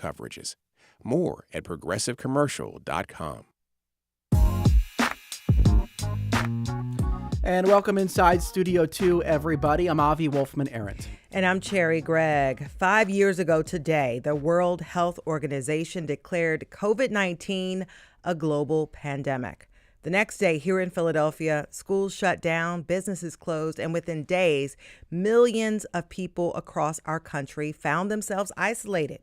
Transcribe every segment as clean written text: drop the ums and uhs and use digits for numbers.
coverages. More at progressivecommercial.com. And welcome inside Studio 2, everybody. I'm Avi Wolfman-Arndt. And I'm Cherry Gregg. 5 years ago today, the World Health Organization declared COVID-19 a global pandemic. The next day here in Philadelphia, schools shut down, businesses closed, and within days, millions of people across our country found themselves isolated.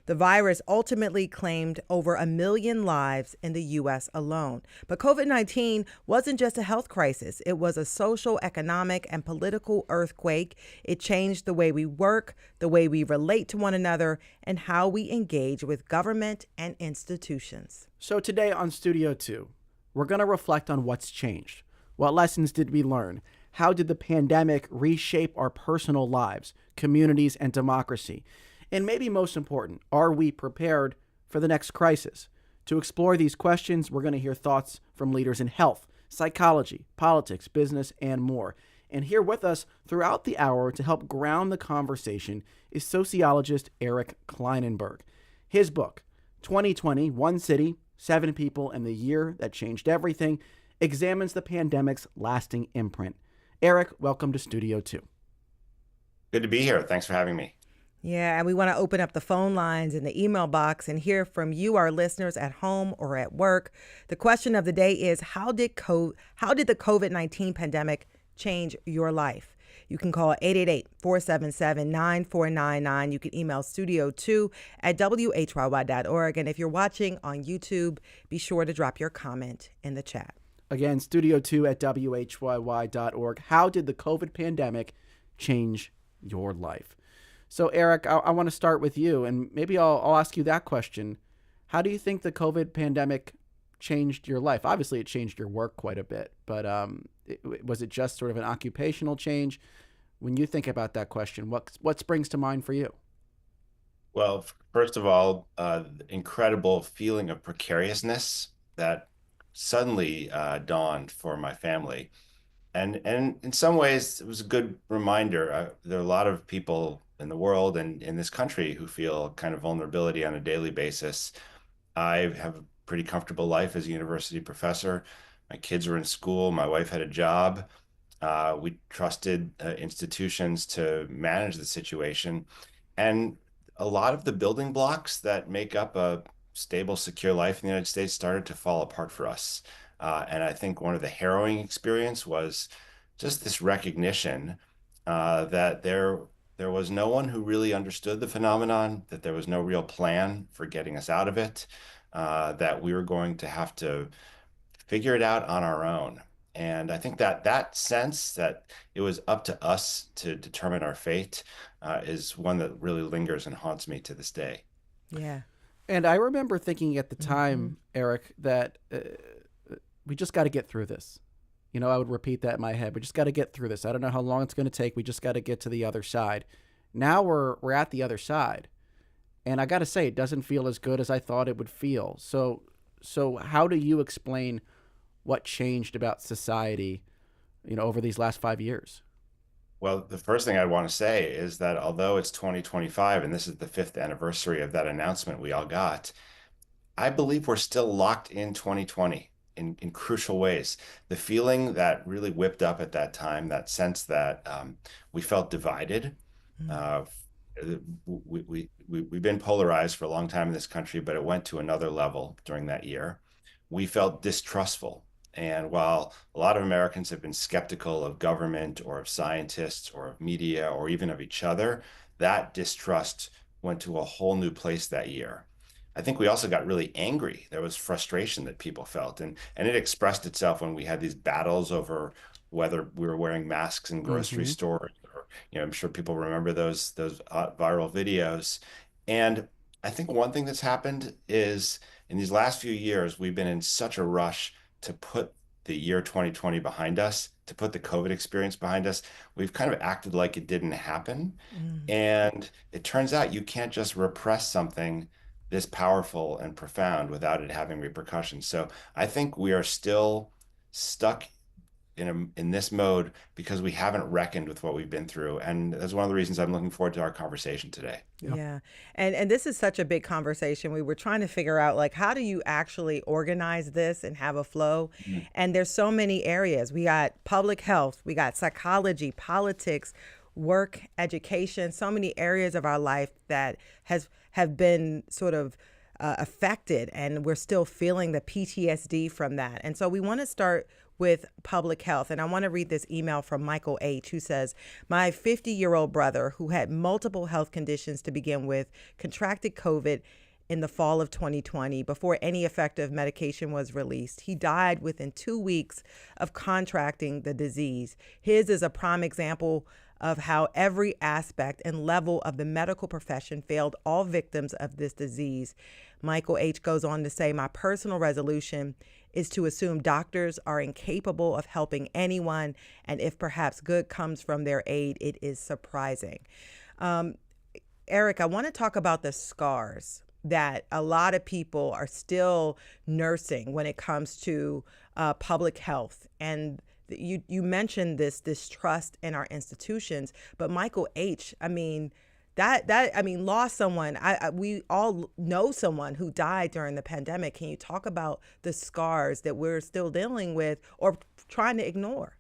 The virus ultimately claimed over 1 million lives in the U.S. alone. But COVID-19 wasn't just a health crisis. It was a social, economic, and political earthquake. It changed the way we work, the way we relate to one another, and how we engage with government and institutions. So today on Studio 2, we're going to reflect on what's changed. What lessons did we learn? How did the pandemic reshape our personal lives, communities, and democracy? And maybe most important, are we prepared for the next crisis? To explore these questions, we're going to hear thoughts from leaders in health, psychology, politics, business, and more. And here with us throughout the hour to help ground the conversation is sociologist Eric Klinenberg. His book, 2020, One City, 7 People, and the Year That Changed Everything, examines the pandemic's lasting imprint. Eric, welcome to Studio 2. Good to be here. Thanks for having me. Yeah, and we want to open up the phone lines and the email box and hear from you, our listeners at home or at work. The question of the day is, how did the COVID-19 pandemic change your life? You can call 888-477-9499. You can email studio2@whyy.org. And if you're watching on YouTube, be sure to drop your comment in the chat. Again, studio2@whyy.org. How did the COVID pandemic change your life? So, Eric, I want to start with you, and maybe I'll ask you that question. How do you think the COVID pandemic changed your life? Obviously, it changed your work quite a bit, but was it just sort of an occupational change? When you think about that question, what springs to mind for you? Well, first of all, incredible feeling of precariousness that suddenly dawned for my family. And in some ways, it was a good reminder. There are a lot of people in the world and in this country who feel kind of vulnerability on a daily basis. I have a pretty comfortable life as a university professor. My kids were in school. My wife had a job. We trusted institutions to manage the situation. And a lot of the building blocks that make up a stable, secure life in the United States started to fall apart for us. And I think one of the harrowing experience was just this recognition that there was no one who really understood the phenomenon, that there was no real plan for getting us out of it, that we were going to have to figure it out on our own. And I think that sense that it was up to us to determine our fate is one that really lingers and haunts me to this day. Yeah. And I remember thinking at the time, Eric, that we just got to get through this. You know, I would repeat that in my head. We just got to get through this. I don't know how long it's going to take. We just got to get to the other side. Now we're at the other side. And I got to say, it doesn't feel as good as I thought it would feel. So how do you explain what changed about society, over these last 5 years? Well, the first thing I want to say is that although it's 2025 and this is the 5th anniversary of that announcement we all got, I believe we're still locked in 2020. In crucial ways. The feeling that really whipped up at that time, that sense that we felt divided. We've been polarized for a long time in this country, but it went to another level during that year. We felt distrustful. And while a lot of Americans have been skeptical of government or of scientists or of media or even of each other, that distrust went to a whole new place that year. I think we also got really angry. There was frustration that people felt, and it expressed itself when we had these battles over whether we were wearing masks in grocery stores, or I'm sure people remember those viral videos. And I think one thing that's happened is in these last few years, we've been in such a rush to put the year 2020 behind us, to put the COVID experience behind us. We've kind of acted like it didn't happen. And it turns out you can't just repress something this powerful and profound without it having repercussions. So I think we are still stuck in this mode because we haven't reckoned with what we've been through. And that's one of the reasons I'm looking forward to our conversation today. Yeah. Yeah. And this is such a big conversation. We were trying to figure out like how do you actually organize this and have a flow? Mhm. And there's so many areas. We got public health, we got psychology, politics, work, education, so many areas of our life that have been sort of affected, and we're still feeling the PTSD from that. And so we want to start with public health. And I want to read this email from Michael H., who says, my 50-year-old brother, who had multiple health conditions to begin with, contracted COVID in the fall of 2020 before any effective medication was released. He died within 2 weeks of contracting the disease. His is a prime example of how every aspect and level of the medical profession failed all victims of this disease. Michael H. goes on to say, my personal resolution is to assume doctors are incapable of helping anyone, and if perhaps good comes from their aid, it is surprising. Eric, I want to talk about the scars that a lot of people are still nursing when it comes to public health. And you mentioned this distrust in our institutions, but Michael H., I mean, lost someone. We all know someone who died during the pandemic. Can you talk about the scars that we're still dealing with or trying to ignore?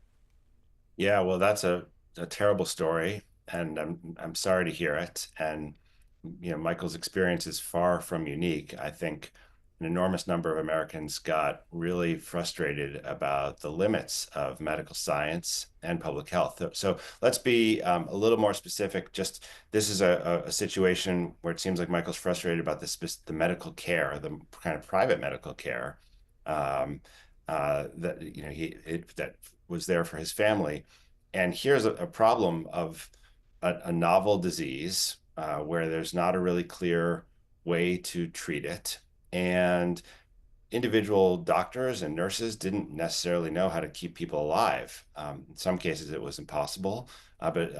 Yeah, well, that's a terrible story, and I'm sorry to hear it. And Michael's experience is far from unique. I think an enormous number of Americans got really frustrated about the limits of medical science and public health. So let's be a little more specific. Just this is a situation where it seems like Michael's frustrated about the medical care, the kind of private medical care that that was there for his family. And here's a problem of a novel disease where there's not a really clear way to treat it. And individual doctors and nurses didn't necessarily know how to keep people alive. In some cases, it was impossible, but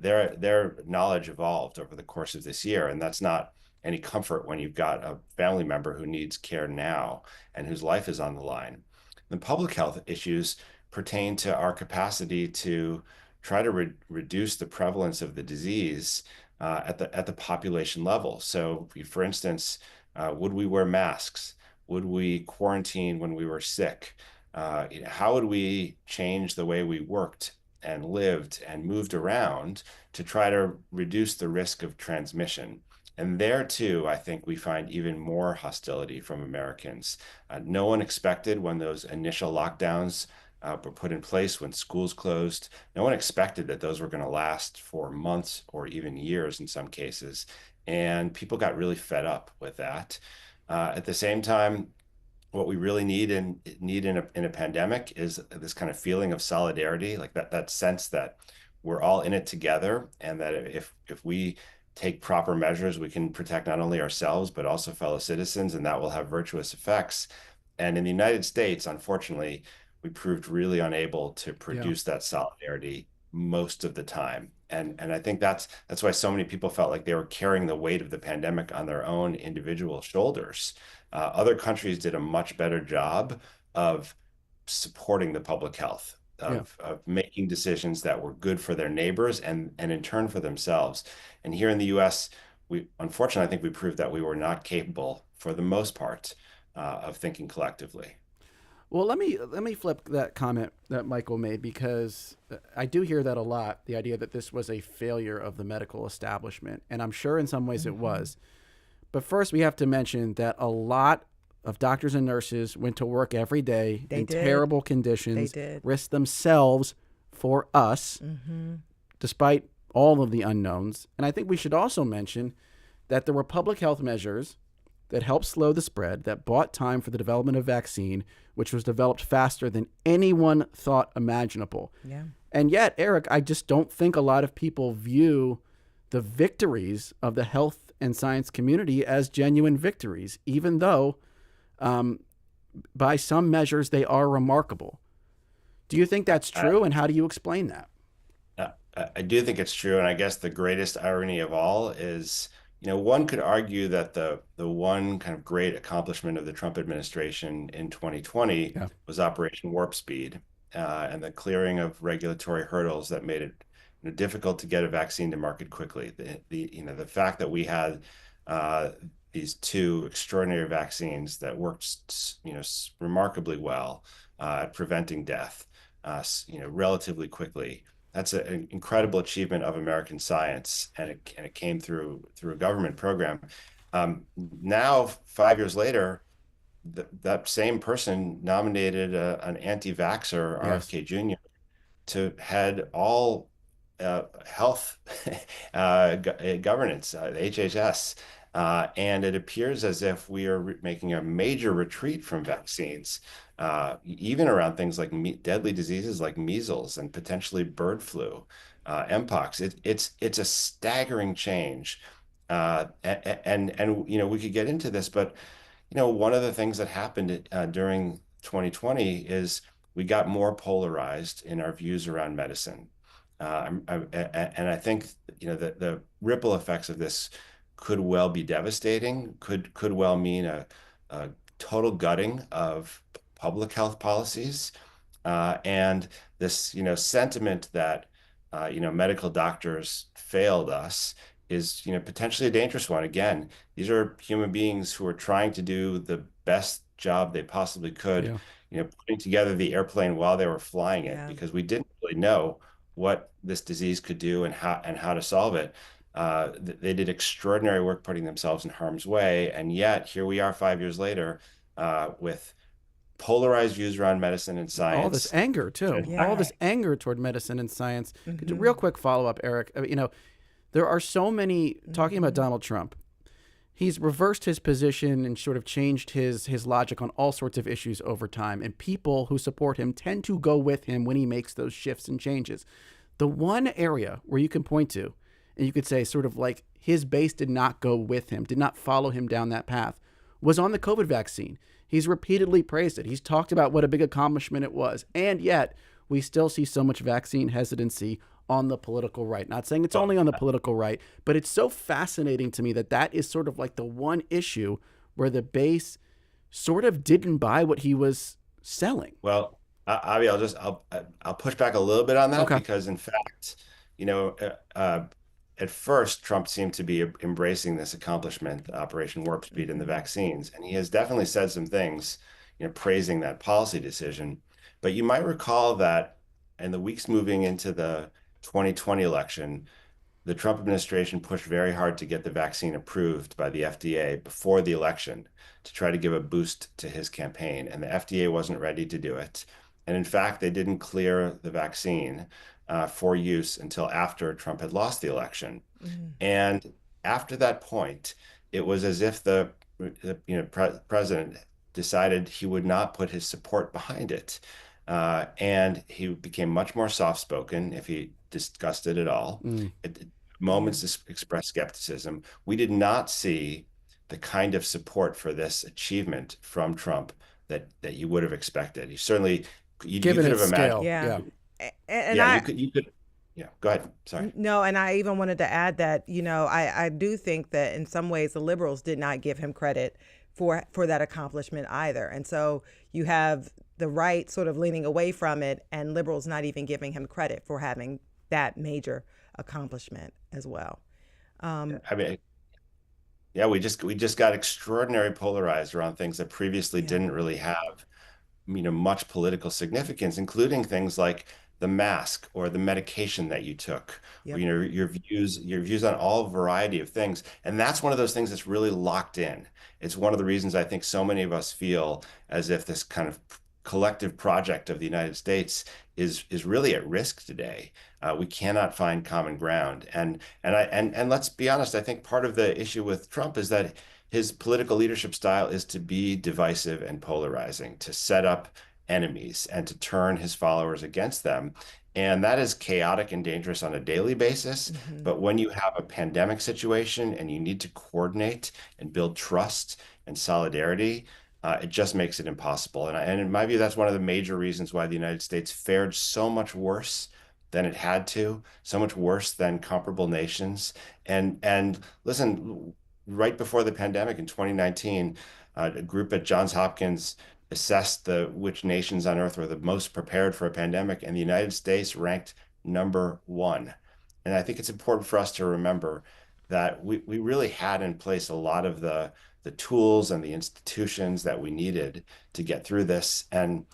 their knowledge evolved over the course of this year, and that's not any comfort when you've got a family member who needs care now and whose life is on the line. The public health issues pertain to our capacity to try to reduce the prevalence of the disease at the population level. So, for instance, would we wear masks? Would we quarantine when we were sick? How would we change the way we worked and lived and moved around to try to reduce the risk of transmission? And there too, I think we find even more hostility from Americans. No one expected when those initial lockdowns were put in place, when schools closed. No one expected that those were going to last for months or even years in some cases. And people got really fed up with that. At the same time, what we really need in a pandemic is this kind of feeling of solidarity, like that sense that we're all in it together, and that if we take proper measures, we can protect not only ourselves but also fellow citizens, and that will have virtuous effects. And in the United States, unfortunately, we proved really unable to Yeah. produce that solidarity most of the time. And I think that's why so many people felt like they were carrying the weight of the pandemic on their own individual shoulders. Other countries did a much better job of supporting the public health, Yeah. of making decisions that were good for their neighbors and in turn for themselves. And here in the US, we unfortunately, I think we proved that we were not capable, for the most part, of thinking collectively. Well, let me flip that comment that Michael made, because I do hear that a lot, the idea that this was a failure of the medical establishment, and I'm sure in some ways it was. But first, we have to mention that a lot of doctors and nurses went to work every day They in did. terrible They conditions, did. risked themselves for us, despite all of the unknowns. And I think we should also mention that there were public health measures that helped slow the spread, that bought time for the development of vaccine, which was developed faster than anyone thought imaginable. Yeah. And yet, Eric, I just don't think a lot of people view the victories of the health and science community as genuine victories, even though by some measures they are remarkable. Do you think that's true, and how do you explain that? I do think it's true, and I guess the greatest irony of all is, one could argue that the one kind of great accomplishment of the Trump administration in 2020 Yeah. was Operation Warp Speed, and the clearing of regulatory hurdles that made it difficult to get a vaccine to market quickly. The fact that we had uh, these two extraordinary vaccines that worked remarkably well at preventing death relatively quickly. That's an incredible achievement of American science, and it came through a government program. Now, 5 years later, that same person nominated an anti-vaxxer, Yes. RFK Jr., to head all health governance, HHS. And it appears as if we are making a major retreat from vaccines, even around things like deadly diseases like measles and potentially bird flu, mpox. It's a staggering change. And we could get into this, but one of the things that happened during 2020 is we got more polarized in our views around medicine. And I think, the ripple effects of this could well be devastating, could well mean a total gutting of public health policies. And this, sentiment that, medical doctors failed us is, potentially a dangerous one. Again, these are human beings who are trying to do the best job they possibly could, Yeah. putting together the airplane while they were flying it, Yeah. because we didn't really know what this disease could do and how to solve it. They did extraordinary work putting themselves in harm's way, and yet here we are 5 years later with polarized views around medicine and All this science. anger too. All Yeah. this anger toward medicine and science. Could you, Hmm. real quick follow up, Eric? There are so many talking about Donald Trump. He's reversed his position and sort of changed his logic on all sorts of issues over time. And people who support him tend to go with him when he makes those shifts and changes. The one area where you can point to, and you could say sort of like his base did not go with him, did not follow him down that path, was on the COVID vaccine. He's repeatedly praised it. He's talked about what a big accomplishment it was. And yet we still see so much vaccine hesitancy on the political right. Not saying it's only on the political right, but it's so fascinating to me that that is sort of like the one issue where the base sort of didn't buy what he was selling. Well, Avi, I'll push back a little bit on that, Okay. because in fact, you know, at first Trump seemed to be embracing this accomplishment, Operation Warp Speed, and the vaccines, and he has definitely said some things, praising that policy decision. But you might recall that in the weeks moving into the 2020 election, the Trump administration pushed very hard to get the vaccine approved by the FDA before the election to try to give a boost to his campaign. And the FDA wasn't ready to do it. And in fact, they didn't clear the vaccine for use until after Trump had lost the election. Hmm. And after that point, it was as if the president decided he would not put his support behind it. And he became much more soft-spoken if he discussed it at all. Mm. At moments expressed skepticism. We did not see the kind of support for this achievement from Trump that you would have expected. You certainly you Given could its have imagined. scale. Yeah. Yeah. And Yeah, I, you could. Yeah, go ahead. Sorry. no, and I even wanted to add that, I do think that in some ways the liberals did not give him credit for that accomplishment either. And so you have the right sort of leaning away from it and liberals not even giving him credit for having that major accomplishment as well. I mean, yeah, we just got extraordinary polarized around things that previously Yeah. didn't really have, much political significance, including things like the mask or the medication that you took, or, Yep. your views on all variety of things. And that's one of those things that's really locked in. It's one of the reasons I think so many of us feel as if this kind of collective project of the United States is really at risk today. We cannot find common ground. And let's be honest, I think part of the issue with Trump is that his political leadership style is to be divisive and polarizing, to set up enemies and to turn his followers against them. And that is chaotic and dangerous on a daily basis. Hmm. But when you have a pandemic situation and you need to coordinate and build trust and solidarity, it just makes it impossible. And in my view, that's one of the major reasons why the United States fared so much worse than it had to, so much worse than comparable nations. And listen, right before the pandemic in 2019, a group at Johns Hopkins assessed which nations on earth were the most prepared for a pandemic, and the United States ranked number 1. And I think it's important for us to remember that we really had in place a lot of the tools and the institutions that we needed to get through this. And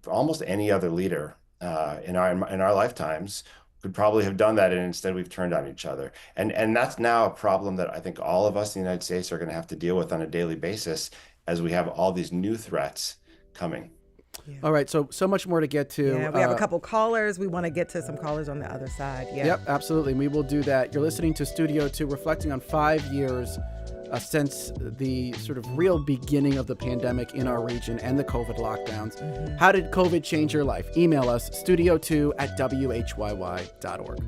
almost any other leader in our lifetimes could probably have done that, and instead we've turned on each other. And that's now a problem that I think all of us in the United States are going to have to deal with on a daily basis as we have all these new threats coming. Yeah. All right, so much more to get to. Yeah, we have a couple callers. We want to get to some callers on the other side. Yeah. Yep, absolutely. We will do that. You're listening to Studio 2, reflecting on 5 years since the sort of real beginning of the pandemic in our region and the COVID lockdowns. Mm-hmm. How did COVID change your life? Email us, studio2@whyy.org.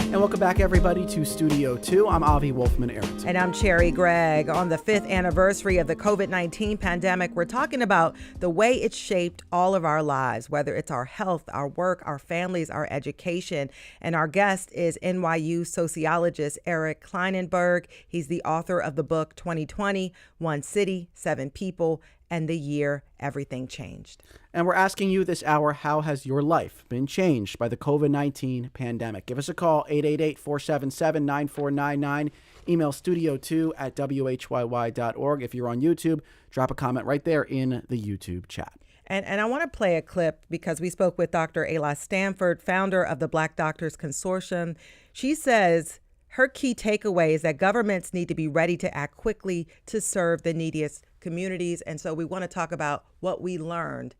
And welcome back, everybody, to Studio 2. I'm Avi Wolfman-Arrington. And I'm Cherry Gregg. On the 5th anniversary of the COVID-19 pandemic, we're talking about the way it shaped all of our lives, whether it's our health, our work, our families, our education. And our guest is NYU sociologist Eric Klinenberg. He's the author of the book 2020, One City, Seven People, and the Year Everything Changed. And we're asking you this hour, how has your life been changed by the COVID-19 pandemic? Give us a call, 888-477-9499. Email studio2@whyy.org. If you're on YouTube, drop a comment right there in the YouTube chat. And I want to play a clip because we spoke with Dr. Ayla Stanford, founder of the Black Doctors Consortium. She says her key takeaway is that governments need to be ready to act quickly to serve the neediest communities. And so we want to talk about what we learned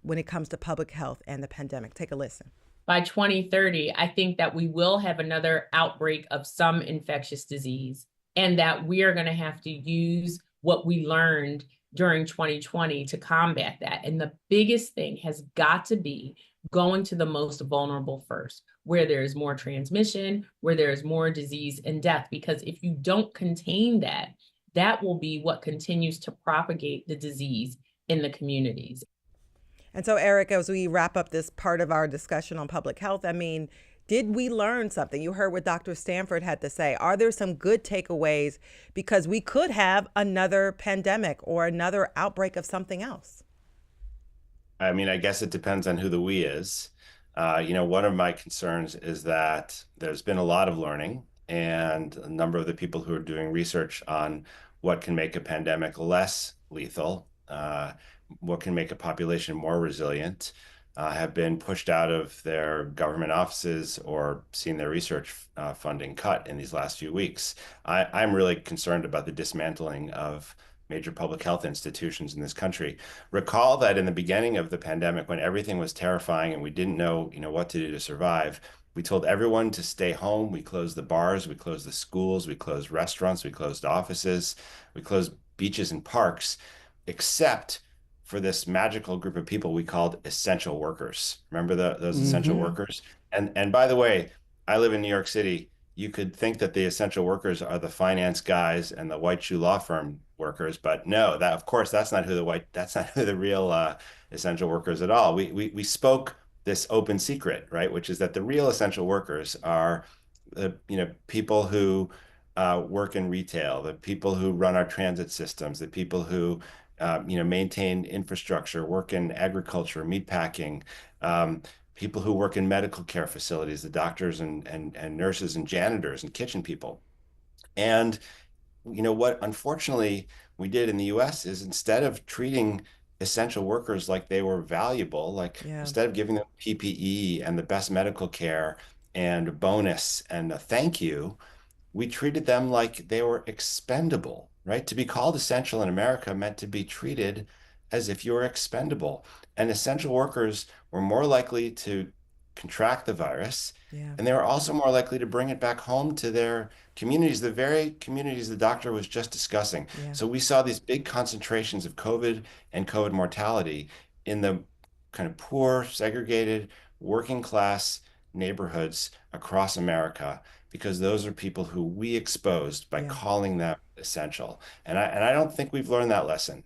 when it comes to public health and the pandemic. Take a listen. By 2030, I think that we will have another outbreak of some infectious disease, and that we are going to have to use what we learned during 2020 to combat that. And the biggest thing has got to be going to the most vulnerable first, where there is more transmission, where there is more disease and death. Because if you don't contain that, that will be what continues to propagate the disease in the communities. And so, Eric, as we wrap up this part of our discussion on public health, I mean, did we learn something? You heard what Dr. Stanford had to say. Are there some good takeaways? Because we could have another pandemic or another outbreak of something else. I mean, I guess it depends on who the we is. One of my concerns is that there's been a lot of learning, and a number of the people who are doing research on what can make a pandemic less lethal, what can make a population more resilient, have been pushed out of their government offices or seen their research funding cut in these last few weeks. I'm really concerned about the dismantling of major public health institutions in this country. Recall that in the beginning of the pandemic, when everything was terrifying and we didn't know, what to do to survive, we told everyone to stay home. We closed the bars, we closed the schools, we closed restaurants, we closed offices, we closed beaches and parks, except for this magical group of people we called essential workers. Remember those essential workers? And by the way, I live in New York City. You could think that the essential workers are the finance guys and the white shoe law firm workers, but no, that of course that's not who the real essential workers at all. We spoke this open secret, right? Which is that the real essential workers are the people who work in retail, the people who run our transit systems, the people who maintain infrastructure, work in agriculture, meatpacking, people who work in medical care facilities, the doctors and nurses and janitors and kitchen people. And what unfortunately we did in the US is instead of treating essential workers like they were valuable, like instead of giving them PPE and the best medical care and a bonus and a thank you, we treated them like they were expendable, right? To be called essential in America meant to be treated as if you were expendable. And essential workers were more likely to contract the virus, and they were also more likely to bring it back home to their communities, the very communities the doctor was just discussing. So we saw these big concentrations of COVID and COVID mortality in the kind of poor, segregated, working class neighborhoods across America, because those are people who we exposed by calling them essential. And I don't think we've learned that lesson.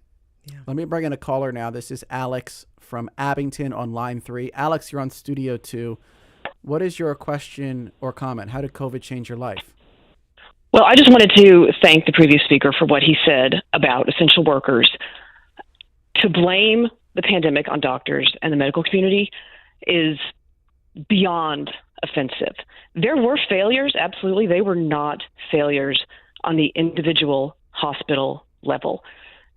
Let me bring in a caller now. This is Alex from Abington on line 3. Alex, you're on Studio 2. What is your question or comment? How did COVID change your life? Well, I just wanted to thank the previous speaker for what he said about essential workers. To blame the pandemic on doctors and the medical community is beyond offensive. There were failures, absolutely. They were not failures on the individual hospital level.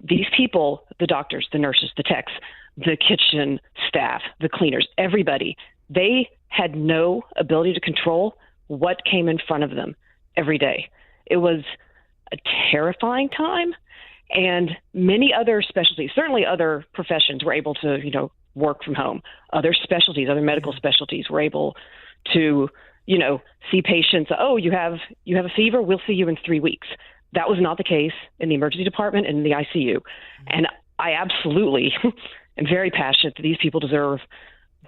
These people, the doctors, the nurses, the techs, the kitchen staff, the cleaners, everybody, they had no ability to control what came in front of them every day. It was a terrifying time, and many other specialties, certainly other professions, were able to, work from home. Other specialties, other medical specialties were able to, see patients. Oh, you have a fever? We'll see you in 3 weeks. That was not the case in the emergency department and in the ICU. And I absolutely am very passionate that these people deserve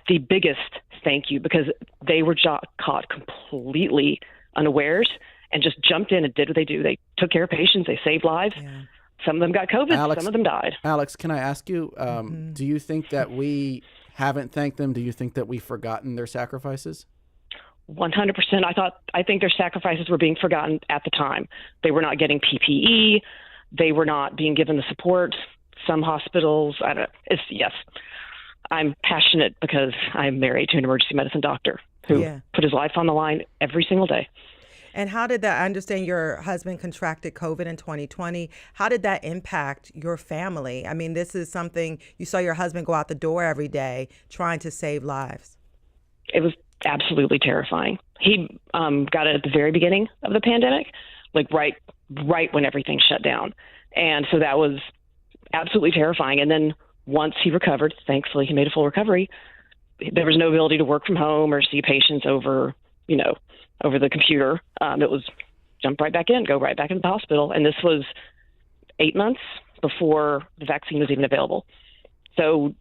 the biggest thank you, because they were caught completely unawares and just jumped in and did what they do. They took care of patients. They saved lives. Yeah. Some of them got COVID. Alex, some of them died. Alex, can I ask you, do you think that we haven't thanked them? Do you think that we've forgotten their sacrifices? 100%. I think their sacrifices were being forgotten at the time. They were not getting PPE. They were not being given the support. Some hospitals, yes. I'm passionate because I'm married to an emergency medicine doctor who put his life on the line every single day. And how did that, I understand your husband contracted COVID in 2020. How did that impact your family? I mean, this is something, you saw your husband go out the door every day trying to save lives. It was absolutely terrifying. He got it at the very beginning of the pandemic, like right when everything shut down. And so that was absolutely terrifying. And then once he recovered, thankfully he made a full recovery, there was no ability to work from home or see patients over the computer. It was jump right back in, go right back into the hospital. And this was 8 months before the vaccine was even available. So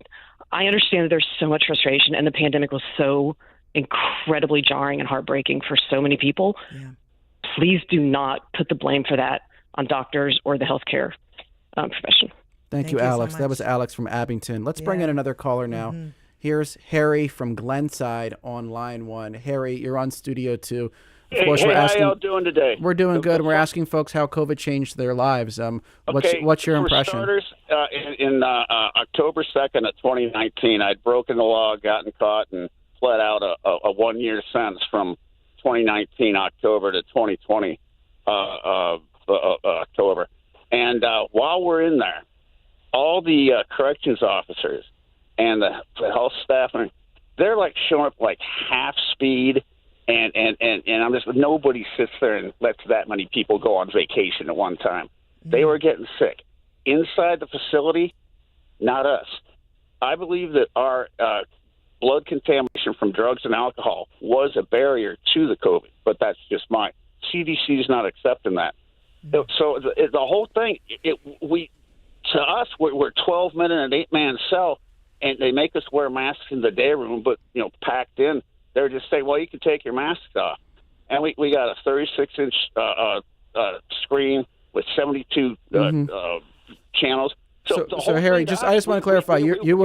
I understand that there's so much frustration, and the pandemic was so incredibly jarring and heartbreaking for so many people. Yeah. Please do not put the blame for that on doctors or the healthcare profession. Thank you, Alex. So that was Alex from Abington. Let's bring in another caller now. Mm-hmm. Here's Harry from Glenside on line 1. Harry, you're on Studio 2. Of course, we're asking, how y'all doing today? We're doing good. We're asking folks how COVID changed their lives. What's your impression? For starters, in October 2nd of 2019, I'd broken the law, gotten caught, and pled out a 1-year sentence from 2019 October to 2020 October. And while we're in there, all the corrections officers and the health staff, they're like showing up like half speed, and I'm just, nobody sits there and lets that many people go on vacation at one time. Mm-hmm. They were getting sick inside the facility, not us. I believe that our blood contamination from drugs and alcohol was a barrier to the COVID, but that's just my CDC is not accepting that. Mm-hmm. So the whole thing, to us, we're 12 men in an 8-man cell. And they make us wear masks in the day room, but, packed in. They're just saying, well, you can take your mask off. And we got a 36-inch screen with 72 channels. So Harry, I just want to clarify. You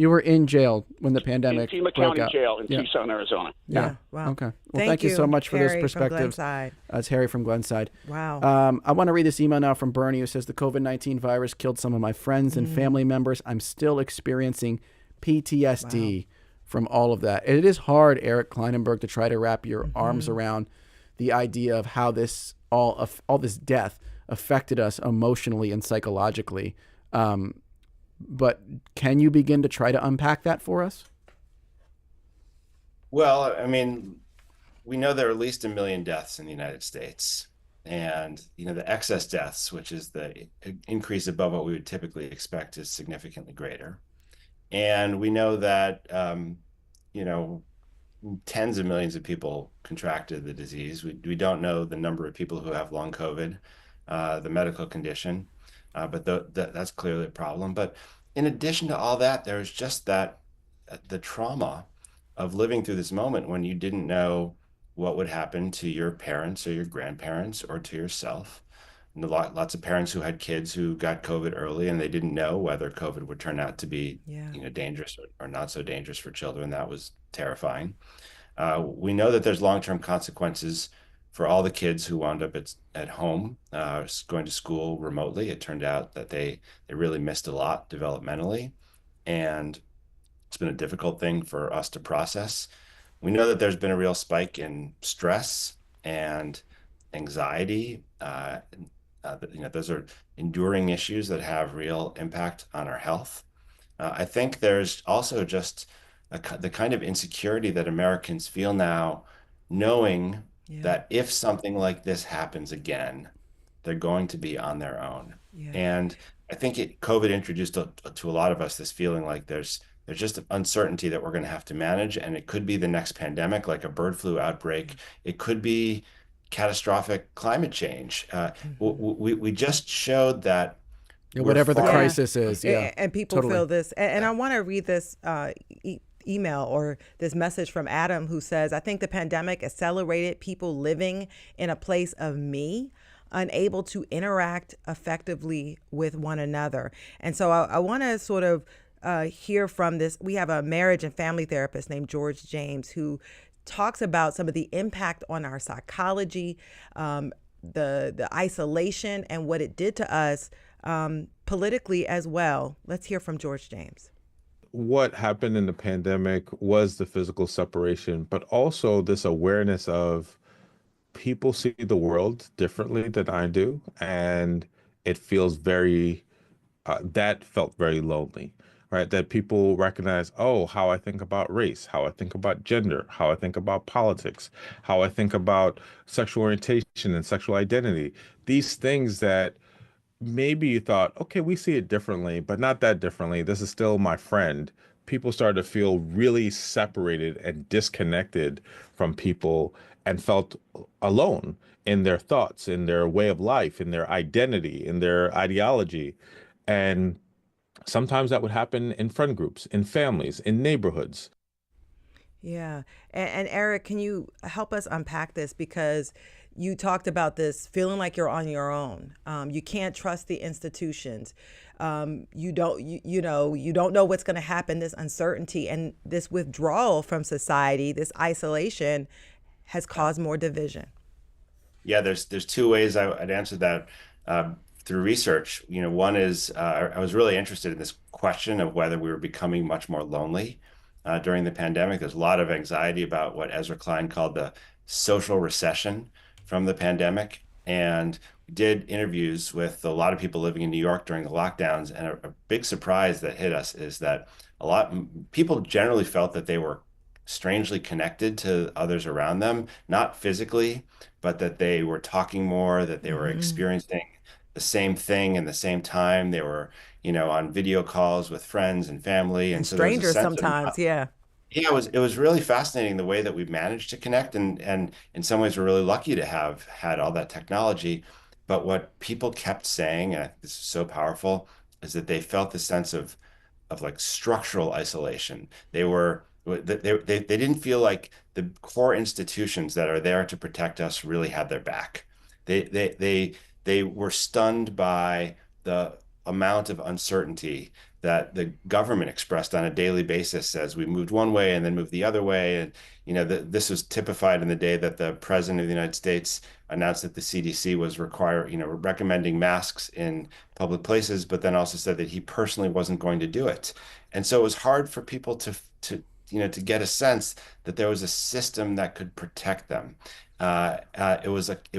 were in jail when the pandemic in Pima broke County out. Jail in Tucson, Arizona. Yeah. Wow. Okay. Well, thank you so much for this perspective. That's Harry from Glenside. Wow. I want to read this email now from Bernie, who says the COVID-19 virus killed some of my friends and family members. I'm still experiencing PTSD from all of that. It is hard, Eric Klinenberg, to try to wrap your arms around the idea of how this all this death affected us emotionally and psychologically. But can you begin to try to unpack that for us? Well, I mean, we know there are at least 1 million deaths in the United States. And, the excess deaths, which is the increase above what we would typically expect, is significantly greater. And we know that, tens of millions of people contracted the disease. We don't know the number of people who have long COVID, the medical condition, but that's clearly a problem. But in addition to all that, there's just the trauma of living through this moment when you didn't know what would happen to your parents or your grandparents or to yourself. And lots of parents who had kids who got COVID early and they didn't know whether COVID would turn out to be dangerous or not so dangerous for children. That was terrifying. We know that there's long-term consequences for all the kids who wound up at home going to school remotely. It turned out that they really missed a lot developmentally, and it's been a difficult thing for us to process. We know that there's been a real spike in stress and anxiety. Those are enduring issues that have real impact on our health. I think there's also just the kind of insecurity that Americans feel now, knowing that if something like this happens again, they're going to be on their own. And I think COVID introduced to a lot of us this feeling like there's just an uncertainty that we're going to have to manage, and it could be the next pandemic, like a bird flu outbreak. It could be catastrophic climate change. We just showed that whatever the crisis is, and people feel this. And I want to read this email or this message from Adam, who says, I think the pandemic accelerated people living in a place of me, unable to interact effectively with one another. And so I want to sort of hear from this. We have a marriage and family therapist named George James who talks about some of the impact on our psychology, the isolation, and what it did to us politically as well. Let's hear from George James. What happened in the pandemic was the physical separation, but also this awareness of people see the world differently than I do. And it feels that felt very lonely, right? That people recognize, how I think about race, how I think about gender, how I think about politics, how I think about sexual orientation and sexual identity. These things that maybe you thought, okay, we see it differently, but not that differently. This is still my friend. People started to feel really separated and disconnected from people and felt alone in their thoughts, in their way of life, in their identity, in their ideology. And sometimes that would happen in friend groups, in families, in neighborhoods. Yeah. And Eric, can you help us unpack this? Because you talked about this feeling like you're on your own. You can't trust the institutions. You don't know what's going to happen. This uncertainty and this withdrawal from society, this isolation, has caused more division. Yeah, there's two ways I'd answer that through research. One is I was really interested in this question of whether we were becoming much more lonely during the pandemic. There's a lot of anxiety about what Ezra Klein called the social recession from the pandemic. And we did interviews with a lot of people living in New York during the lockdowns. And a big surprise that hit us is that people generally felt that they were strangely connected to others around them, not physically, but that they were talking more, that they were experiencing the same thing in the same time. They were, on video calls with friends and family. And so strangers sometimes, yeah. Yeah, it was really fascinating the way that we managed to connect, and in some ways we're really lucky to have had all that technology. But what people kept saying, and I think this is so powerful, is that they felt the sense of like structural isolation. They were They didn't feel like the core institutions that are there to protect us really had their back. They were stunned by the amount of uncertainty that the government expressed on a daily basis as we moved one way and then moved the other way. And this was typified in the day that the president of the United States announced that the CDC was recommending masks in public places, but then also said that he personally wasn't going to do it. And so it was hard for people to get a sense that there was a system that could protect them. It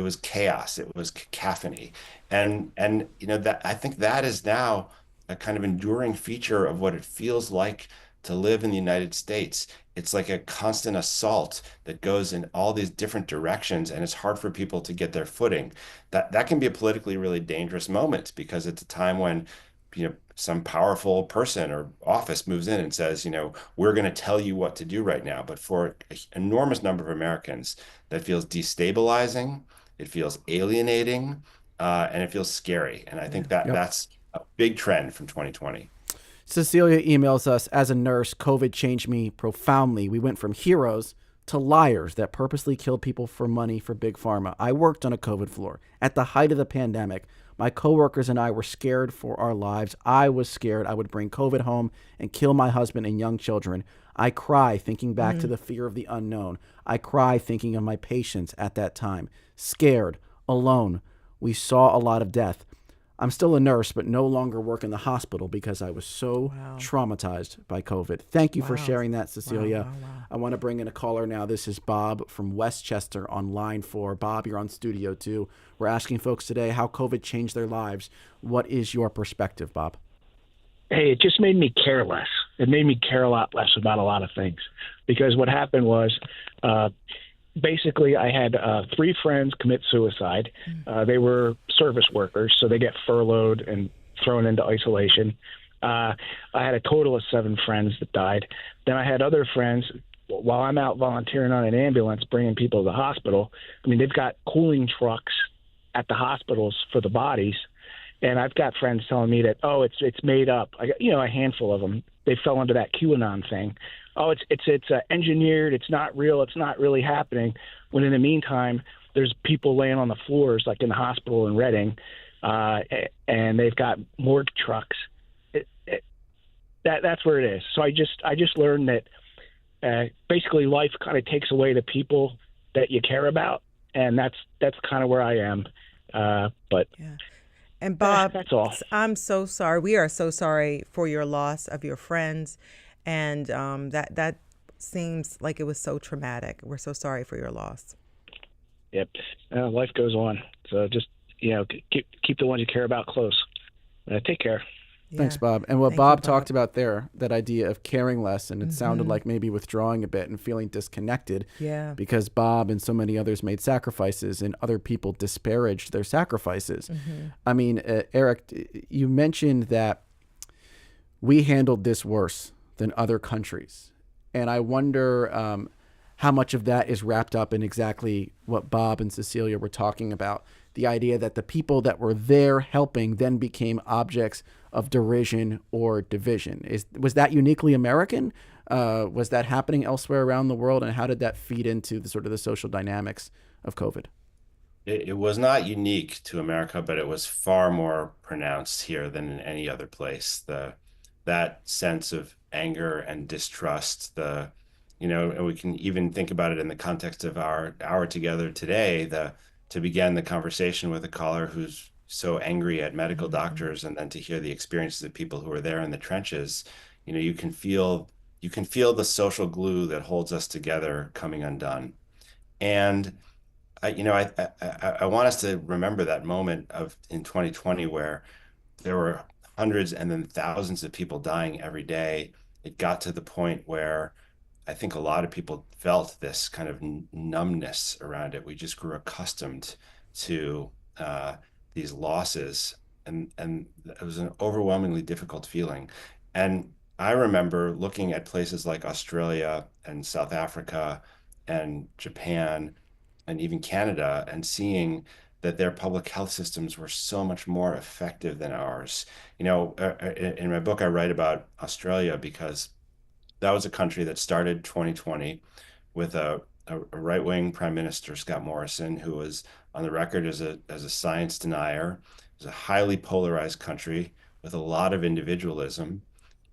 was chaos. It was cacophony, and that I think that is now a kind of enduring feature of what it feels like to live in the United States. It's like a constant assault that goes in all these different directions, and it's hard for people to get their footing. That can be a politically really dangerous moment because it's a time when some powerful person or office moves in and says, we're going to tell you what to do right now. But for an enormous number of Americans, that feels destabilizing, it feels alienating, and it feels scary. And I think that Yep. that's a big trend from 2020. Cecilia emails us, as a nurse, COVID changed me profoundly. We went from heroes to liars that purposely killed people for money for big pharma. I worked on a COVID floor at the height of the pandemic. My coworkers and I were scared for our lives. I was scared I would bring COVID home and kill my husband and young children. I cry thinking back to the fear of the unknown. I cry thinking of my patients at that time. Scared, alone. We saw a lot of death. I'm still a nurse, but no longer work in the hospital because I was so traumatized by COVID. Thank you for sharing that, Cecilia. I want to bring in a caller now. This is Bob from Westchester on line 4. Bob, you're on Studio 2. We're asking folks today how COVID changed their lives. What is your perspective, Bob? Hey, it just made me care less. It made me care a lot less about a lot of things. Because what happened was, basically, I had 3 friends commit suicide. They were service workers, so they get furloughed and thrown into isolation. I had a total of 7 friends that died. Then I had other friends, while I'm out volunteering on an ambulance, bringing people to the hospital. I mean, they've got cooling trucks at the hospitals for the bodies. And I've got friends telling me that, it's made up. I got, a handful of them. They fell into that QAnon thing. It's engineered. It's not real. It's not really happening. When in the meantime, there's people laying on the floors, like in the hospital in Reading, and they've got morgue trucks. That's where it is. So I just learned that basically life kind of takes away the people that you care about, and that's kind of where I am. But yeah. And Bob, that's all. I'm so sorry. We are so sorry for your loss of your friends. And that seems like it was so traumatic. We're so sorry for your loss. Yep. Life goes on. So just, keep the ones you care about close. Take care. Yeah. Thanks, Bob. And what Bob talked about there, that idea of caring less, and it sounded like maybe withdrawing a bit and feeling disconnected. Yeah. Because Bob and so many others made sacrifices and other people disparaged their sacrifices. I mean, Eric, you mentioned that we handled this worse than other countries. And I wonder how much of that is wrapped up in exactly what Bob and Cecilia were talking about. The idea that the people that were there helping then became objects of derision or division. Was that uniquely American? Was that happening elsewhere around the world? And how did that feed into the sort of the social dynamics of COVID? It was not unique to America, but it was far more pronounced here than in any other place. That sense of anger and distrust, and we can even think about it in the context of our hour together today, to begin the conversation with a caller who's so angry at medical doctors, and then to hear the experiences of people who are there in the trenches, you can feel the social glue that holds us together coming undone. And I want us to remember that moment in 2020 where there were hundreds and then thousands of people dying every day. It got to the point where I think a lot of people felt this kind of numbness around it. We just grew accustomed to these losses, and it was an overwhelmingly difficult feeling. And I remember looking at places like Australia and South Africa and Japan and even Canada and seeing that their public health systems were so much more effective than ours. In my book, I write about Australia because That was a country that started 2020 with a right-wing prime minister, Scott Morrison, who was on the record as a science denier. It was a highly polarized country with a lot of individualism,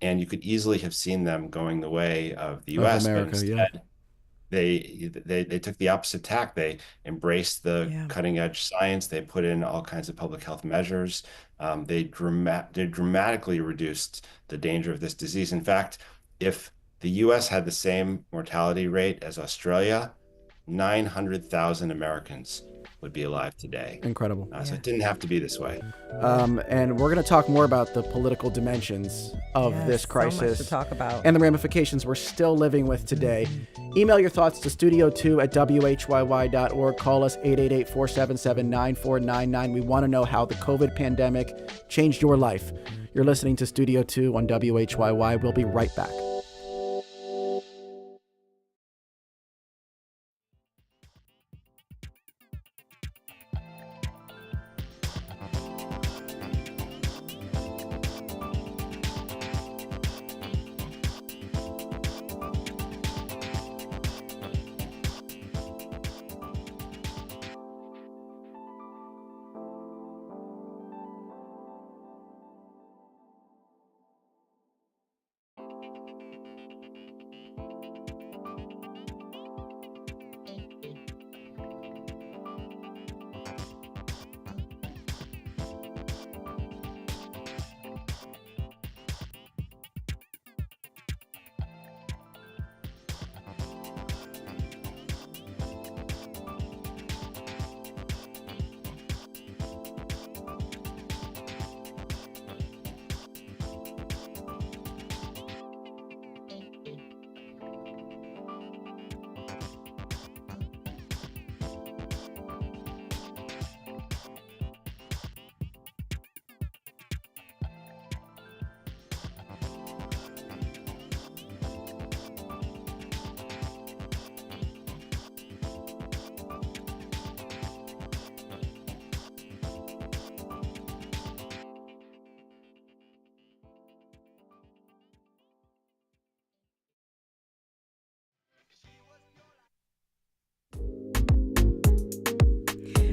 and you could easily have seen them going the way of the Of U.S., but America, yeah. instead they took the opposite tack. They embraced the Yeah. cutting edge science. They put in all kinds of public health measures. They dramatically reduced the danger of this disease. In fact, if the U.S. had the same mortality rate as Australia, 900,000 Americans would be alive today. Incredible. So Yeah. it didn't have to be this way. And we're going to talk more about the political dimensions of Yes, this so crisis much to talk about. and the ramifications we're still living with today. Email your thoughts to studio2@whyy.org. Call us 888-477-9499. We want to know how the COVID pandemic changed your life. You're listening to Studio 2 on WHYY. We'll be right back.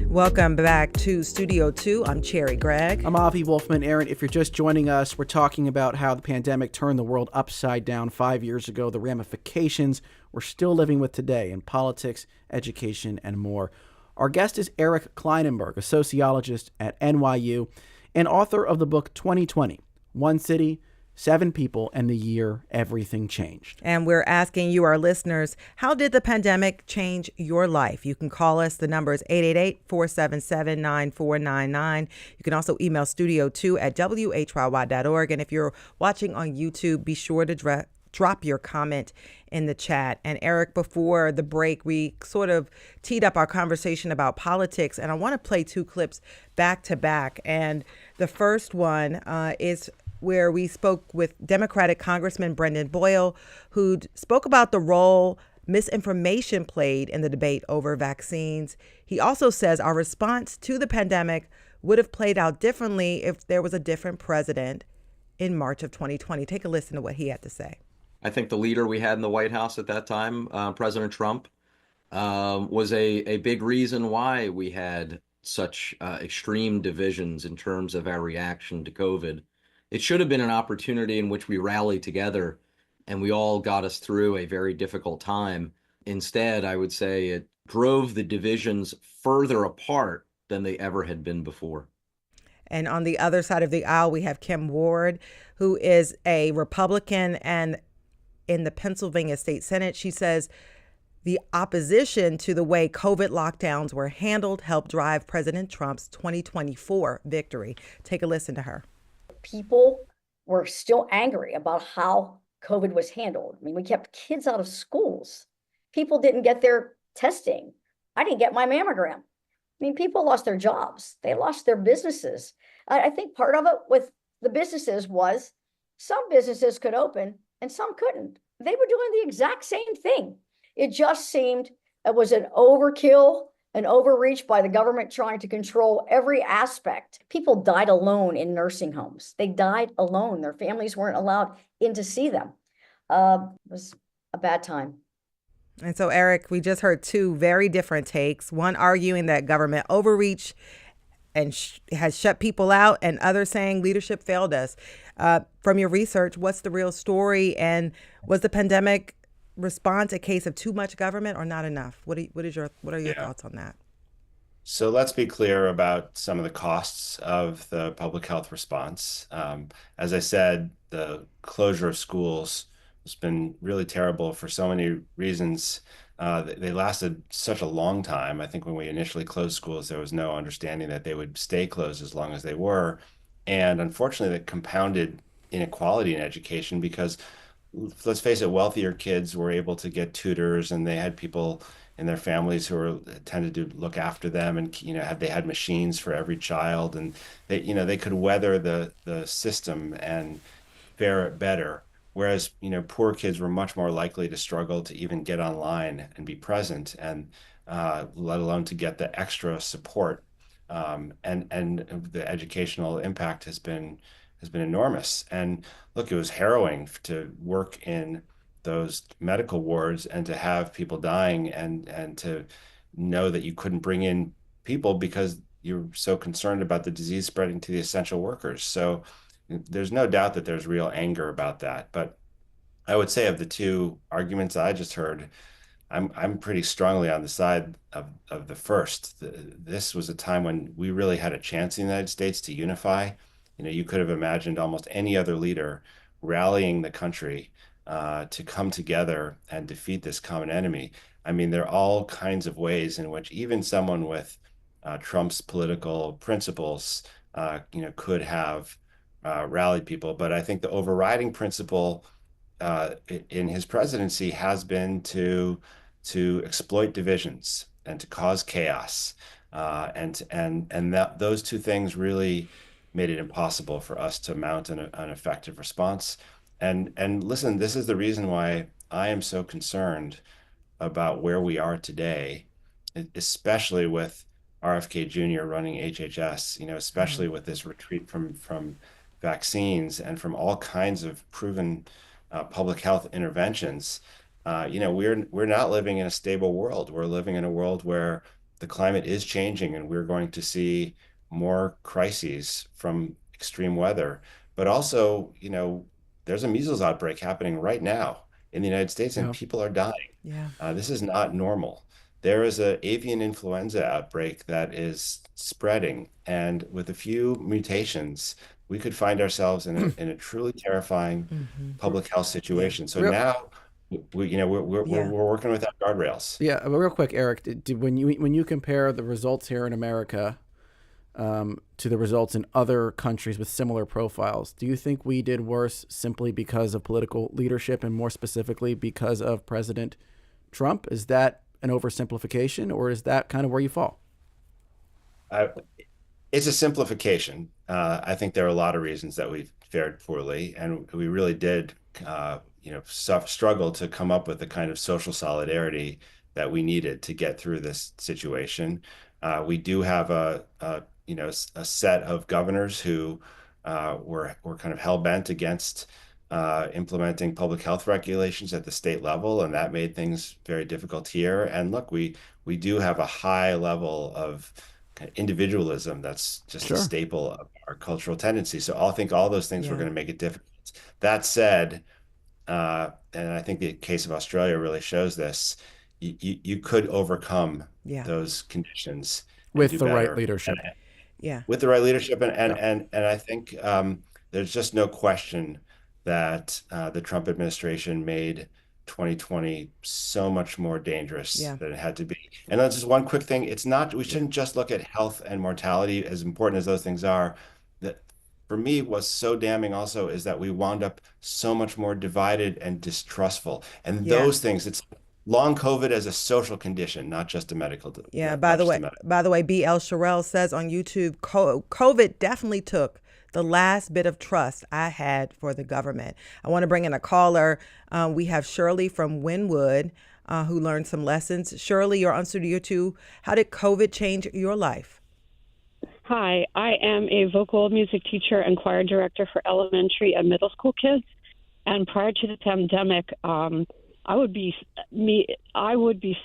Welcome back to Studio 2. I'm Cherry Gregg. I'm Avi Wolfman. Aaron, if you're just joining us, we're talking about how the pandemic turned the world upside down 5 years ago, the ramifications we're still living with today in politics, education, and more. Our guest is Eric Klinenberg, a sociologist at NYU and author of the book 2020, One City, 7 People, and the Year Everything Changed. And we're asking you, our listeners, how did the pandemic change your life? You can call us. The number is 888-477-9499. You can also email studio2@whyy.org. And if you're watching on YouTube, be sure to drop your comment in the chat. And Eric, before the break, we sort of teed up our conversation about politics. And I want to play 2 clips back to back. And the first one is where we spoke with Democratic Congressman Brendan Boyle, who spoke about the role misinformation played in the debate over vaccines. He also says our response to the pandemic would have played out differently if there was a different president in March of 2020. Take a listen to what he had to say. I think the leader we had in the White House at that time, President Trump, was a big reason why we had such extreme divisions in terms of our reaction to COVID. It should have been an opportunity in which we rallied together and we all got us through a very difficult time. Instead, I would say it drove the divisions further apart than they ever had been before. And on the other side of the aisle, we have Kim Ward, who is a Republican and in the Pennsylvania State Senate. She says the opposition to the way COVID lockdowns were handled helped drive President Trump's 2024 victory. Take a listen to her. People were still angry about how COVID was handled. I mean, we kept kids out of schools. People didn't get their testing. I didn't get my mammogram. I mean, people lost their jobs. They lost their businesses. I think part of it with the businesses was some businesses could open and some couldn't. They were doing the exact same thing. It just seemed it was an overkill, an overreach by the government trying to control every aspect. People died alone in nursing homes. They died alone. Their families weren't allowed in to see them. It was a bad time. And so, Eric, we just heard two very different takes. One arguing that government overreach and has shut people out, and others saying leadership failed us. From your research, what's the real story? And was the pandemic response a case of too much government or not enough? What are your thoughts on that? So let's be clear about some of the costs of the public health response. As I said, the closure of schools has been really terrible for so many reasons. They lasted such a long time. I think when we initially closed schools, there was no understanding that they would stay closed as long as they were. And unfortunately, that compounded inequality in education because, let's face it, wealthier kids were able to get tutors and they had people in their families who were tended to look after them, and they had machines for every child, and they could weather the system and fare better. Whereas poor kids were much more likely to struggle to even get online and be present, and let alone to get the extra support. And the educational impact has been enormous. And look, it was harrowing to work in those medical wards and to have people dying, and to know that you couldn't bring in people because you're so concerned about the disease spreading to the essential workers. So there's no doubt that there's real anger about that. But I would say of the two arguments I just heard, I'm pretty strongly on the side of the first. This was a time when we really had a chance in the United States to unify. You could have imagined almost any other leader rallying the country to come together and defeat this common enemy. I mean, there are all kinds of ways in which even someone with Trump's political principles, could have rallied people. But I think the overriding principle in his presidency has been to exploit divisions and to cause chaos, and that those two things really made it impossible for us to mount an effective response. And listen, this is the reason why I am so concerned about where we are today, especially with RFK Jr. running HHS, especially with this retreat from vaccines and from all kinds of proven public health interventions. We're not living in a stable world. We're living in a world where the climate is changing, and we're going to see more crises from extreme weather. But also, there's a measles outbreak happening right now in the United States, and people are dying. Yeah. This is not normal. There is an avian influenza outbreak that is spreading, and with a few mutations, we could find ourselves in a truly terrifying public health situation. So now, we're working without guardrails. Yeah, but real quick, Eric, when you compare the results here in America to the results in other countries with similar profiles, do you think we did worse simply because of political leadership, and more specifically because of President Trump? Is that an oversimplification, or is that kind of where you fall? It's a simplification. I think there are a lot of reasons that we fared poorly, and we really did, struggle to come up with the kind of social solidarity that we needed to get through this situation. We do have a set of governors who were kind of hell-bent against implementing public health regulations at the state level, and that made things very difficult here. And look, we do have a high level of kind of individualism that's just a staple of our cultural tendency. So I think all those things were going to make it difficult. That said, and I think the case of Australia really shows this, you could overcome those conditions with the right leadership. With the right leadership, and I think there's just no question that the Trump administration made 2020 so much more dangerous than it had to be. And that's just one quick thing. It's not, we shouldn't just look at health and mortality, as important as those things are. That for me, what's so damning also is that we wound up so much more divided and distrustful. And those things, it's long COVID as a social condition, not just a medical. By the way, B.L. Sherrill says on YouTube, COVID definitely took the last bit of trust I had for the government. I want to bring in a caller. We have Shirley from Wynwood who learned some lessons. Shirley, your answer to you two, how did COVID change your life? Hi, I am a vocal music teacher and choir director for elementary and middle school kids. And prior to the pandemic, I would be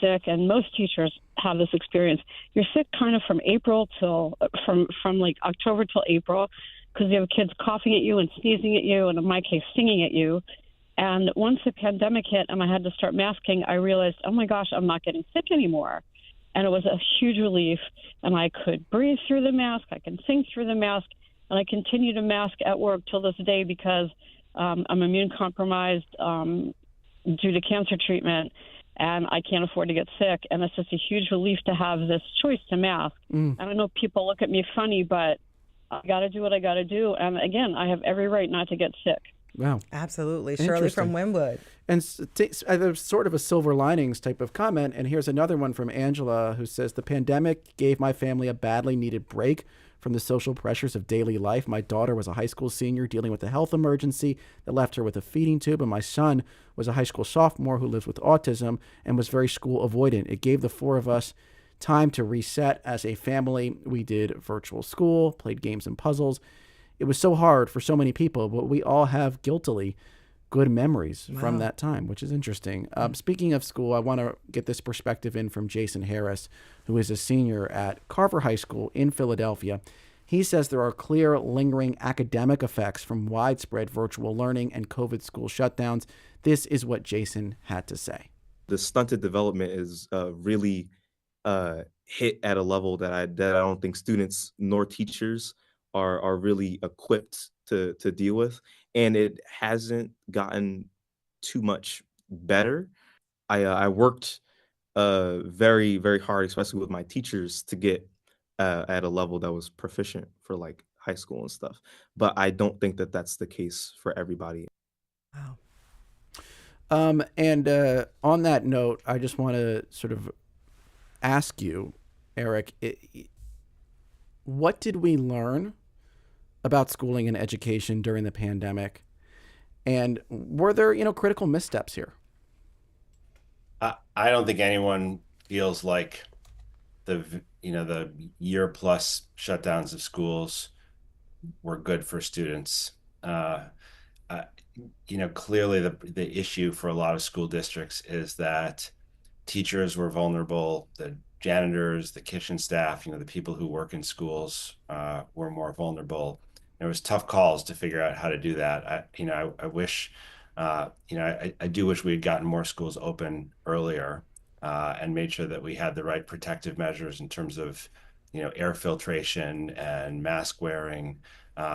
sick, and most teachers have this experience. You're sick kind of from like October till April, because you have kids coughing at you and sneezing at you, and in my case, singing at you. And once the pandemic hit and I had to start masking, I realized, oh my gosh, I'm not getting sick anymore. And it was a huge relief. And I could breathe through the mask. I can sing through the mask. And I continue to mask at work till this day because I'm immune compromised due to cancer treatment, and I can't afford to get sick. And it's just a huge relief to have this choice to mask. And I know people look at me funny, but I got to do what I got to do. And again, I have every right not to get sick. Wow. Absolutely. Shirley from Wynwood. And there's sort of a silver linings type of comment. And here's another one from Angela, who says, the pandemic gave my family a badly needed break from the social pressures of daily life. My daughter was a high school senior dealing with a health emergency that left her with a feeding tube, and my son was a high school sophomore who lives with autism and was very school avoidant. It gave the four of us time to reset as a family. We did virtual school, played games and puzzles. It was so hard for so many people, but we all have guiltily good memories from that time, which is interesting. Speaking of school, I want to get this perspective in from Jason Harris, who is a senior at Carver High School in Philadelphia. He says there are clear, lingering academic effects from widespread virtual learning and COVID school shutdowns. This is what Jason had to say. The stunted development is really hit at a level that I don't think students nor teachers are really equipped to deal with. And it hasn't gotten too much better. I worked very, very hard, especially with my teachers, to get at a level that was proficient for like high school and stuff. But I don't think that that's the case for everybody. Wow. And on that note, I just want to sort of ask you, Eric, what did we learn about schooling and education during the pandemic? And were there, critical missteps here? I don't think anyone feels like the year plus shutdowns of schools were good for students. Clearly the issue for a lot of school districts is that teachers were vulnerable, the janitors, the kitchen staff, the people who work in schools were more vulnerable. There was tough calls to figure out how to do that. I wish, I do wish we had gotten more schools open earlier and made sure that we had the right protective measures in terms of, air filtration and mask wearing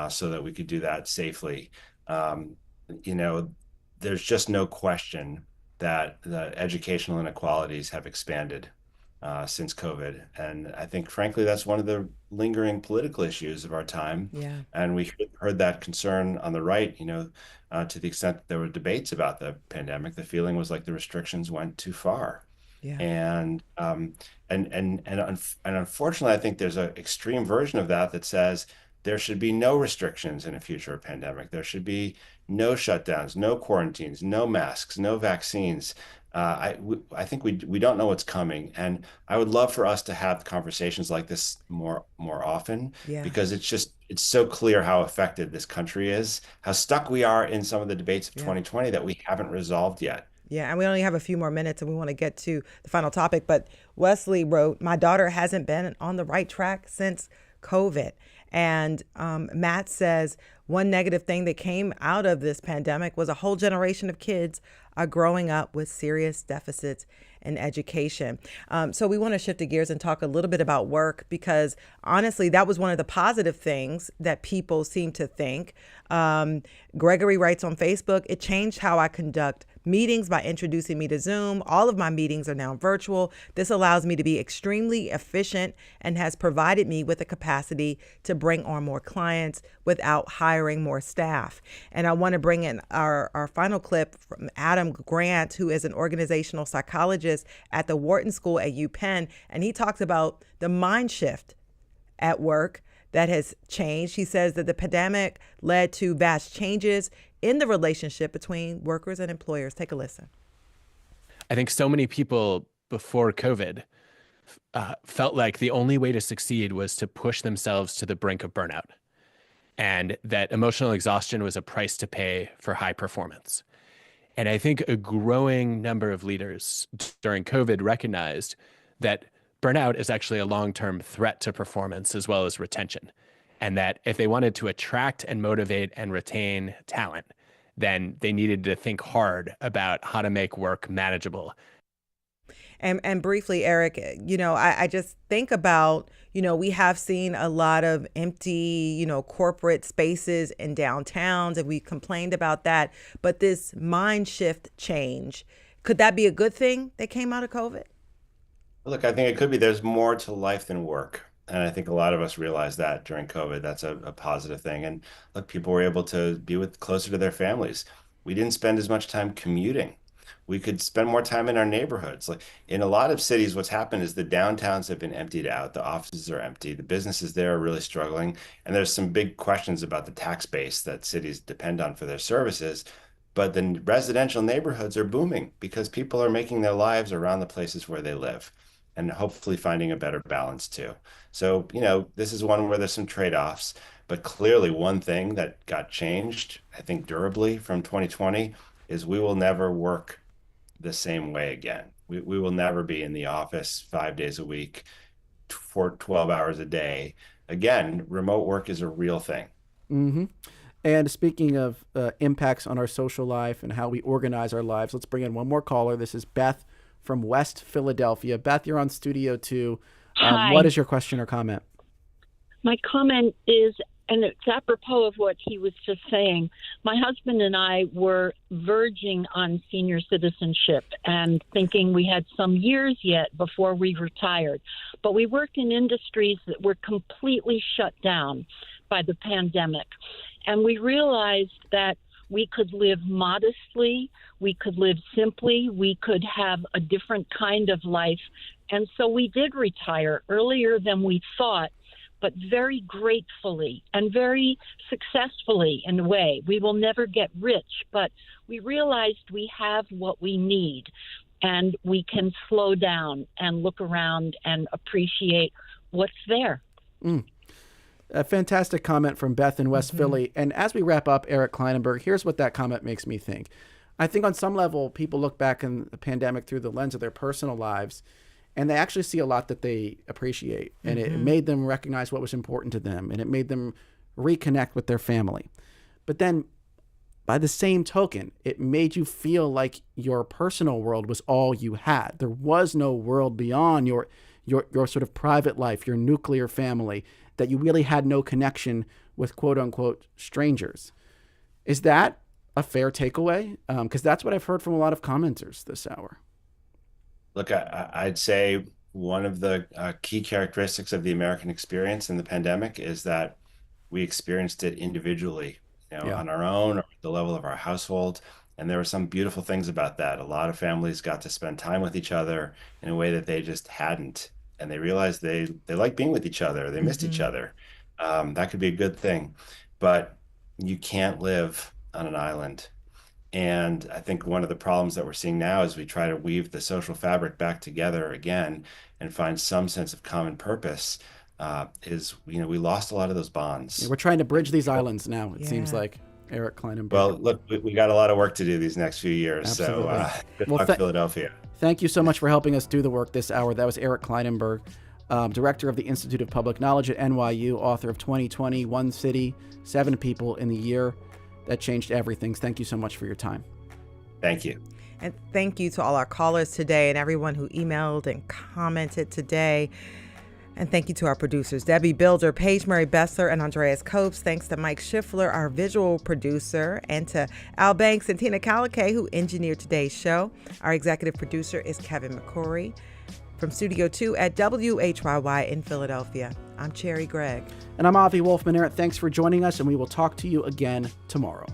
so that we could do that safely. There's just no question that the educational inequalities have expanded since COVID. And I think, frankly, that's one of the lingering political issues of our time. Yeah. And we heard that concern on the right, to the extent that there were debates about the pandemic. The feeling was like the restrictions went too far. Yeah. And unfortunately, I think there's an extreme version of that says there should be no restrictions in a future pandemic. There should be no shutdowns, no quarantines, no masks, no vaccines. I think we don't know what's coming, and I would love for us to have conversations like this more often, because it's so clear how affected this country is, how stuck we are in some of the debates of 2020 that we haven't resolved yet. Yeah, and we only have a few more minutes and we want to get to the final topic, but Wesley wrote, my daughter hasn't been on the right track since COVID. And Matt says one negative thing that came out of this pandemic was a whole generation of kids are growing up with serious deficits in education. So we want to shift the gears and talk a little bit about work, because honestly, that was one of the positive things that people seem to think. Gregory writes on Facebook, it changed how I conduct meetings by introducing me to Zoom. All of my meetings are now virtual. This allows me to be extremely efficient and has provided me with the capacity to bring on more clients without hiring more staff. And I want to bring in our final clip from Adam Grant, who is an organizational psychologist at the Wharton School at UPenn. And he talks about the mind shift at work that has changed. He says that the pandemic led to vast changes in the relationship between workers and employers. Take a listen. I think so many people before COVID felt like the only way to succeed was to push themselves to the brink of burnout. and that emotional exhaustion was a price to pay for high performance. And I think a growing number of leaders during COVID recognized that burnout is actually a long-term threat to performance as well as retention. And that if they wanted to attract and motivate and retain talent, then they needed to think hard about how to make work manageable. And briefly, Eric, I just think about, we have seen a lot of empty, corporate spaces in downtowns, and we complained about that. But this mind shift change, could that be a good thing that came out of COVID? Look, I think it could be. There's more to life than work. And I think a lot of us realized that during COVID. That's a positive thing. And look, people were able to be closer to their families. We didn't spend as much time commuting. We could spend more time in our neighborhoods. Like in a lot of cities, what's happened is the downtowns have been emptied out. The offices are empty. The businesses there are really struggling. And there's some big questions about the tax base that cities depend on for their services. But the residential neighborhoods are booming because people are making their lives around the places where they live and hopefully finding a better balance too. So, this is one where there's some trade-offs, but clearly one thing that got changed, I think durably from 2020, is we will never work the same way again. We will never be in the office 5 days a week for 12 hours a day. Again, remote work is a real thing. Mm-hmm. And speaking of impacts on our social life and how we organize our lives, let's bring in one more caller. This is Beth from West Philadelphia. Beth, you're on Studio 2. Hi. What is your question or comment? My comment is, and it's apropos of what he was just saying, my husband and I were verging on senior citizenship and thinking we had some years yet before we retired. But we worked in industries that were completely shut down by the pandemic. And we realized that we could live modestly, we could live simply, we could have a different kind of life. And so we did retire earlier than we thought, but very gratefully and very successfully in a way. We will never get rich, but we realized we have what we need and we can slow down and look around and appreciate what's there. A fantastic comment from Beth in West Philly. And as we wrap up, Eric Klinenberg, here's what that comment makes me think. I think on some level, people look back in the pandemic through the lens of their personal lives, and they actually see a lot that they appreciate. And it made them recognize what was important to them, and it made them reconnect with their family. But then by the same token, it made you feel like your personal world was all you had. There was no world beyond your sort of private life, your nuclear family, that you really had no connection with quote unquote strangers. Is that a fair takeaway? Because that's what I've heard from a lot of commenters this hour. Look, I'd say one of the key characteristics of the American experience in the pandemic is that we experienced it individually, on our own or at the level of our household. And there were some beautiful things about that. A lot of families got to spend time with each other in a way that they just hadn't. And they realized they like being with each other. They missed each other. That could be a good thing. But you can't live on an island. And I think one of the problems that we're seeing now as we try to weave the social fabric back together again and find some sense of common purpose is, we lost a lot of those bonds. Yeah, we're trying to bridge these islands now, it seems like. Eric Klinenberg. Well, look, we got a lot of work to do these next few years. Absolutely. So good luck, Philadelphia. Thank you so much for helping us do the work this hour. That was Eric Klinenberg, director of the Institute of Public Knowledge at NYU, author of 2020, One City, 7 People in the Year That Changed Everything. Thank you so much for your time. Thank you. And thank you to all our callers today and everyone who emailed and commented today. And thank you to our producers, Debbie Builder, Paige Murray Bessler, and Andreas Copes. Thanks to Mike Schiffler, our visual producer, and to Al Banks and Tina Calicay, who engineered today's show. Our executive producer is Kevin McCory. From Studio 2 at WHYY in Philadelphia, I'm Cherry Gregg. And I'm Avi Wolfman. Thanks for joining us, and we will talk to you again tomorrow.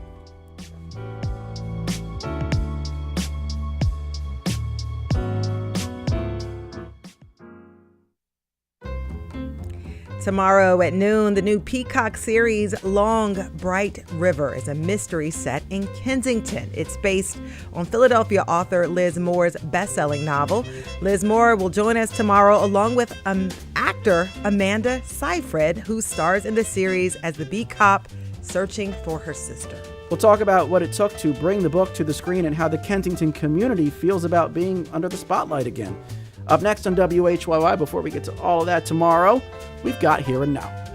Tomorrow at noon, the new Peacock series Long Bright River is a mystery set in Kensington. It's based on Philadelphia author Liz Moore's best-selling novel. Liz Moore will join us tomorrow along with an actor actor Amanda Seyfried, who stars in the series as the beat cop searching for her sister. We'll talk about what it took to bring the book to the screen and how the Kensington community feels about being under the spotlight again. Up next on WHYY, before we get to all of that tomorrow, we've got Here and Now.